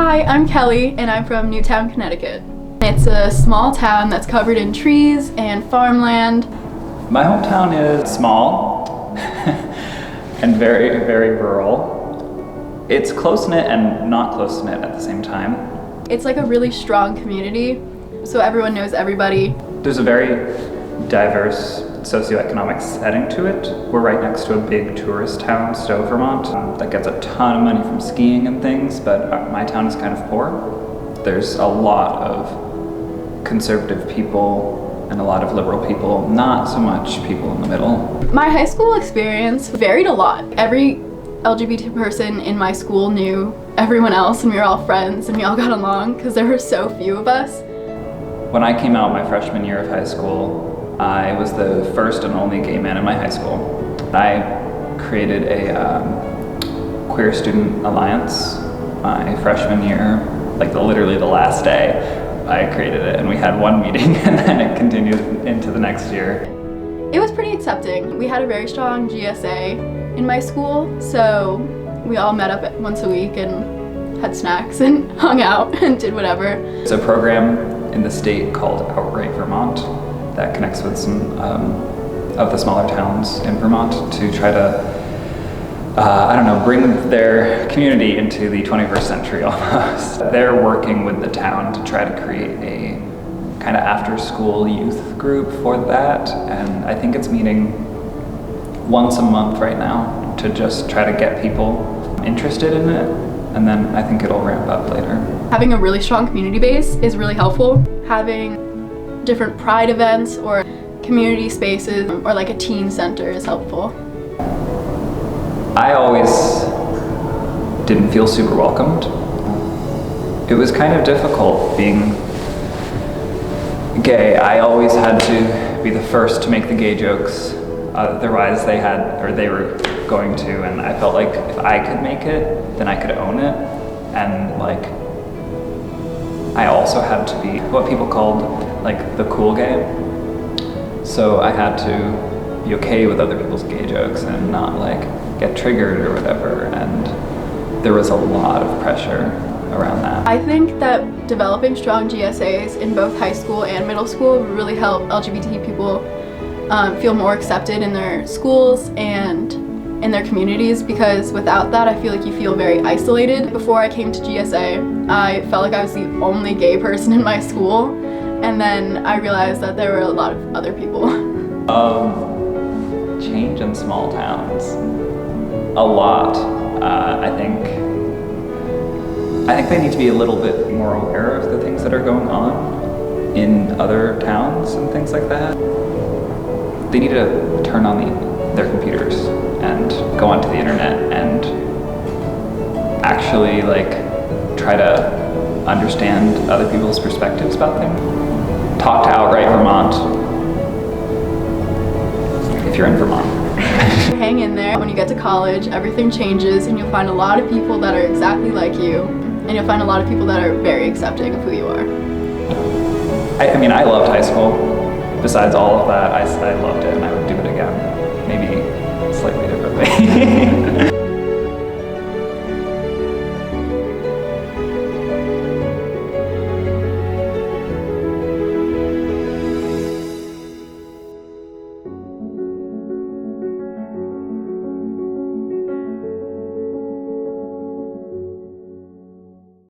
Hi, I'm Kelly and I'm from Newtown, Connecticut. It's a small town that's covered in trees and farmland. My hometown is small and very, very rural. It's close-knit and not close-knit at the same time. It's like a really strong community, so everyone knows everybody. There's a very diverse socioeconomic setting to it. We're right next to a big tourist town, Stowe, Vermont, that gets a ton of money from skiing and things, but my town is kind of poor. There's a lot of conservative people and a lot of liberal people, not so much people in the middle. My high school experience varied a lot. Every LGBT person in my school knew everyone else and we were all friends and we all got along because there were so few of us. When I came out my freshman year of high school, I was the first and only gay man in my high school. I created a queer student alliance my freshman year, like literally the last day I created it, and we had one meeting and then it continued into the next year. It was pretty accepting. We had a very strong GSA in my school, so we all met up once a week and had snacks and hung out and did whatever. It's a program in the state called Outright Vermont that connects with some of the smaller towns in Vermont to try to, bring their community into the 21st century almost. They're working with the town to try to create a kind of after-school youth group for that, and I think it's meeting once a month right now to just try to get people interested in it, and then I think it'll ramp up later. Having a really strong community base is really helpful. Having different pride events or community spaces or like a teen center is helpful. I always didn't feel super welcomed. It was kind of difficult being gay. I always had to be the first to make the gay jokes, otherwise they were going to, and I felt like if I could make it, then I could own it, and like I also had to be what people called like the cool gay. So I had to be okay with other people's gay jokes and not like get triggered or whatever, and there was a lot of pressure around that. I think that developing strong GSAs in both high school and middle school would really help LGBT people feel more accepted in their schools and in their communities, because without that I feel like you feel very isolated. Before I came to GSA, I felt like I was the only gay person in my school, and then I realized that there were a lot of other people. Change in small towns. A lot. I think they need to be a little bit more aware of the things that are going on in other towns and things like that. They need to turn on their computers and go onto the internet and actually like try to understand other people's perspectives about things. Talk to Outright Vermont if you're in Vermont. Hang in there. When you get to college, everything changes and you'll find a lot of people that are exactly like you, and you'll find a lot of people that are very accepting of who you are. I loved high school. Besides all of that, I loved it and I would do it again. Maybe slightly differently.